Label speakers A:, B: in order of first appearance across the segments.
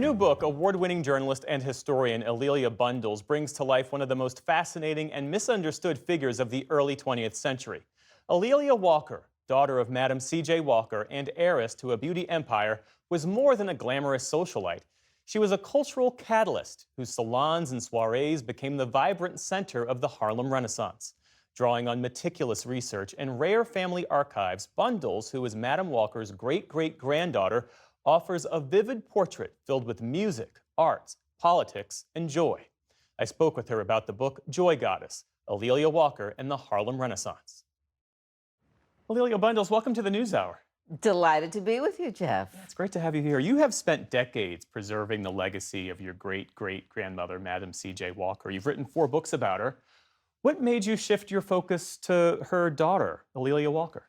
A: new book, award-winning journalist and historian A'Lelia Bundles brings to life one of the most fascinating and misunderstood figures of the early 20th century. A'Lelia Walker, daughter of Madam C.J. Walker and heiress to a beauty empire, was more than a glamorous socialite. She was a cultural catalyst whose salons and soirées became the vibrant center of the Harlem Renaissance. Drawing on meticulous research and rare family archives, Bundles, who is Madam Walker's great-great-granddaughter, offers a vivid portrait filled with music, arts, politics, and joy. I spoke with her about the book Joy Goddess, A'Lelia Walker and the Harlem Renaissance. A'Lelia Bundles, welcome to the News Hour.
B: Delighted to be with you, Jeff.
A: It's great to have you here. You have spent decades preserving the legacy of your great-great-grandmother, Madam C.J. Walker. You've written 4 books about her. What made you shift your focus to her daughter, A'Lelia Walker?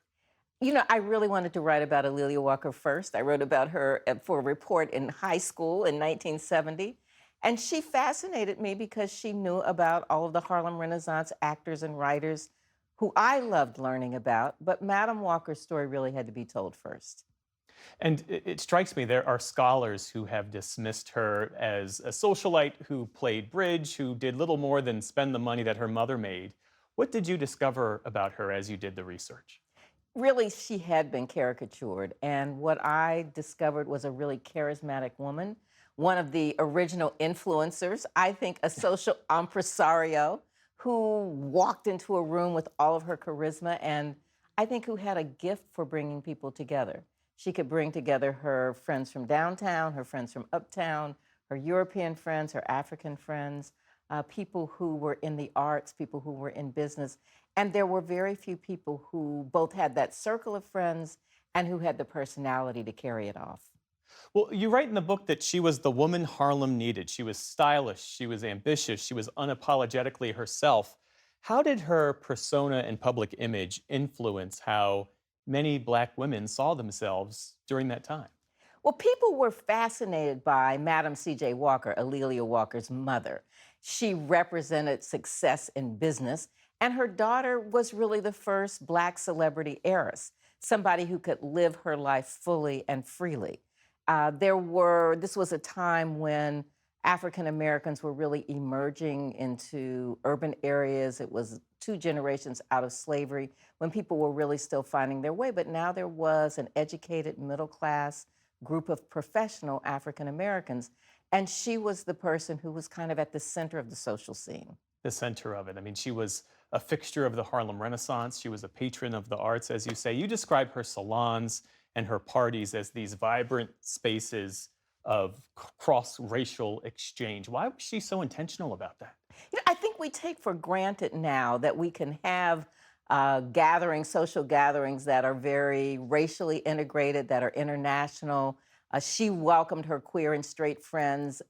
B: You know, I really wanted to write about A'Lelia Walker first. I wrote about her for a report in high school in 1970. And she fascinated me because she knew about all of the Harlem Renaissance actors and writers who I loved learning about. But Madam Walker's story really had to be told first.
A: And it strikes me there are scholars who have dismissed her as a socialite who played bridge, who did little more than spend the money that her mother made. What did you discover about her as you did the research?
B: Really, she had been caricatured, and what I discovered was a really charismatic woman, one of the original influencers, I think a social impresario who walked into a room with all of her charisma, and I think who had a gift for bringing people together. She could bring together her friends from downtown, her friends from uptown, her European friends, her African friends, people who were in the arts, people who were in business. And there were very few people who both had that circle of friends and who had the personality to carry it off.
A: Well, you write in the book that she was the woman Harlem needed. She was stylish, she was ambitious, she was unapologetically herself. How did her persona and public image influence how many Black women saw themselves during that time?
B: Well, people were fascinated by Madam C.J. Walker, A'Lelia Walker's mother. She represented success in business, and her daughter was really the first Black celebrity heiress, somebody who could live her life fully and freely. This was a time when African Americans were really emerging into urban areas. It was 2 generations out of slavery when people were really still finding their way. But now there was an educated middle class group of professional African Americans. And she was the person who was kind of at the center of the social scene.
A: The center of it. I mean, she was a fixture of the Harlem Renaissance. She was a patron of the arts, as you say. You describe her salons and her parties as these vibrant spaces of cross-racial exchange. Why was she so intentional about that?
B: You know, I think we take for granted now that we can have gatherings, social gatherings that are very racially integrated, that are international. She welcomed her queer and straight friends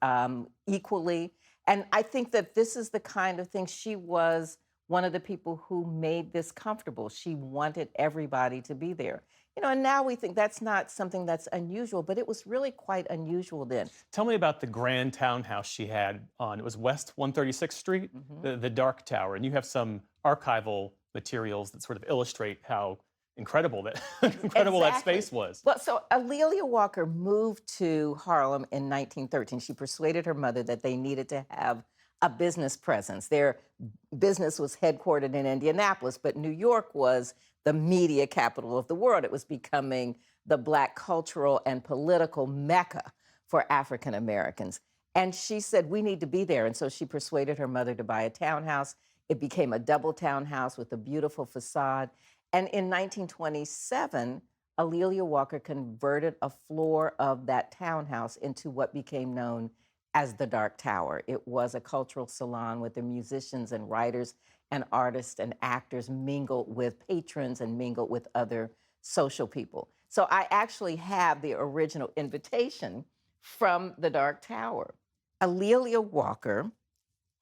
B: equally. And I think that this is the kind of thing, she was one of the people who made this comfortable. She wanted everybody to be there. You know, and now we think that's not something that's unusual, but it was really quite unusual then.
A: Tell me about the grand townhouse she had on, it was West 136th Street, the Dark Tower, and you have some archival materials that sort of illustrate how incredible that that space was.
B: Well, so A'Lelia Walker moved to Harlem in 1913. She persuaded her mother that they needed to have a business presence. Their business was headquartered in Indianapolis, but New York was the media capital of the world. It was becoming the Black cultural and political mecca for African Americans. And she said, we need to be there. And so she persuaded her mother to buy a townhouse. It became a double townhouse with a beautiful facade. And in 1927, A'Lelia Walker converted a floor of that townhouse into what became known as the Dark Tower. It was a cultural salon where the musicians and writers and artists and actors mingled with patrons and mingled with other social people. So I actually have the original invitation from the Dark Tower. A'Lelia Walker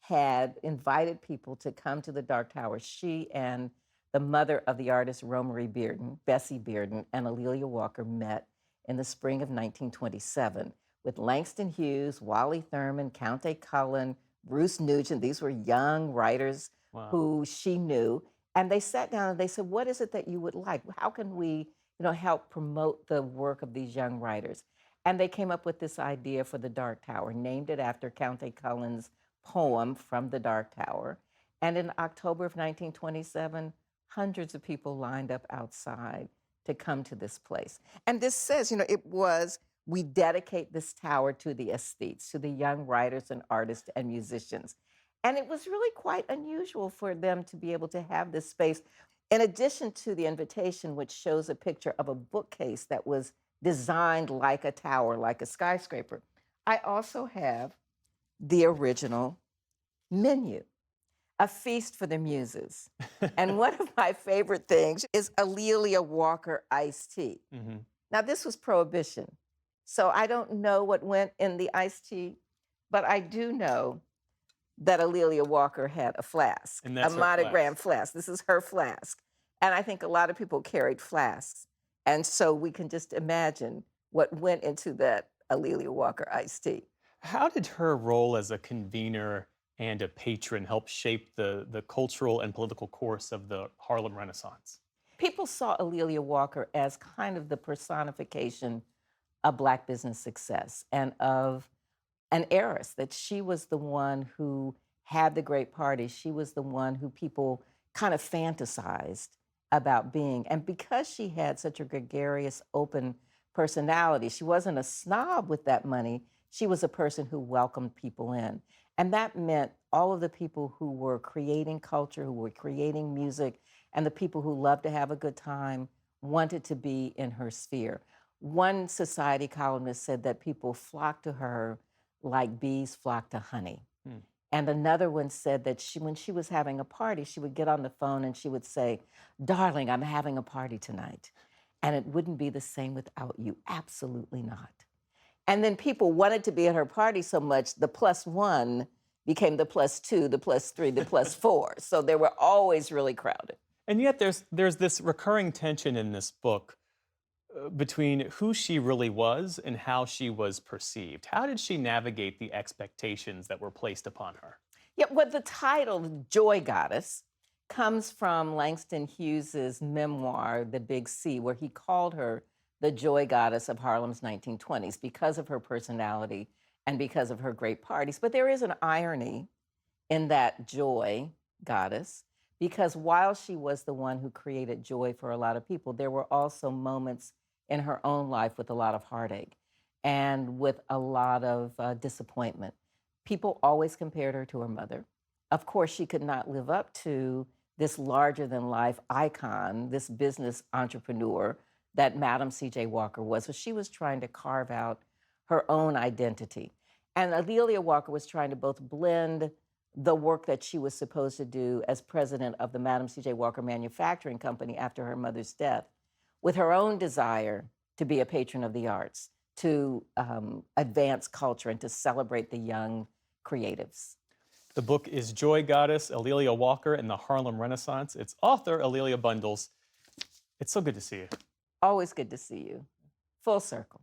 B: had invited people to come to the Dark Tower. She and the mother of the artist Romery Bearden, Bessie Bearden, and A'Lelia Walker met in the spring of 1927 with Langston Hughes, Wally Thurman, Countee Cullen, Bruce Nugent. These were young writers who she knew. And they sat down and they said, what is it that you would like? How can we, help promote the work of these young writers? And they came up with this idea for the Dark Tower, named it after Countee Cullen's poem From the Dark Tower. And in October of 1927, hundreds of people lined up outside to come to this place. And this says, we dedicate this tower to the aesthetes, to the young writers and artists and musicians. And it was really quite unusual for them to be able to have this space. In addition to the invitation, which shows a picture of a bookcase that was designed like a tower, like a skyscraper, I also have the original menu, a feast for the muses. And one of my favorite things is A'Lelia Walker iced tea.
A: Mm-hmm.
B: Now, this was Prohibition, so I don't know what went in the iced tea, but I do know that A'Lelia Walker had a flask,
A: And
B: a
A: that's her
B: monogram
A: flask.
B: flask. This is her flask. And I think a lot of people carried flasks. And so we can just imagine what went into that A'Lelia Walker iced tea.
A: How did her role as a convener and a patron help shape the cultural and political course of the Harlem Renaissance?
B: People saw A'Lelia Walker as kind of the personification of Black business success and of an heiress, that she was the one who had the great party. She was the one who people kind of fantasized about being. And because she had such a gregarious, open personality, she wasn't a snob with that money. She was a person who welcomed people in. And that meant all of the people who were creating culture, who were creating music, and the people who loved to have a good time wanted to be in her sphere. One society columnist said that people flocked to her like bees flock to honey. And another one said that when she was having a party, she would get on the phone and she would say, "Darling, I'm having a party tonight. And it wouldn't be the same without you. Absolutely not." And then people wanted to be at her party so much, the +1 became the +2, the +3, the +4. So they were always really crowded.
A: And yet there's this recurring tension in this book between who she really was and how she was perceived. How did she navigate the expectations that were placed upon her?
B: Yeah, well, the title, Joy Goddess, comes from Langston Hughes's memoir, The Big C, where he called her the Joy Goddess of Harlem's 1920s because of her personality and because of her great parties. But there is an irony in that Joy Goddess, because while she was the one who created joy for a lot of people, there were also moments in her own life with a lot of heartache and with a lot of disappointment. People always compared her to her mother. Of course, she could not live up to this larger-than-life icon, this business entrepreneur that Madam C.J. Walker was. So she was trying to carve out her own identity. And A'Lelia Walker was trying to both blend the work that she was supposed to do as president of the Madam C.J. Walker Manufacturing Company after her mother's death with her own desire to be a patron of the arts, to advance culture, and to celebrate the young creatives.
A: The book is Joy Goddess, A'Lelia Walker and the Harlem Renaissance. Its author, A'Lelia Bundles. It's so good to see you.
B: Always good to see you. Full circle.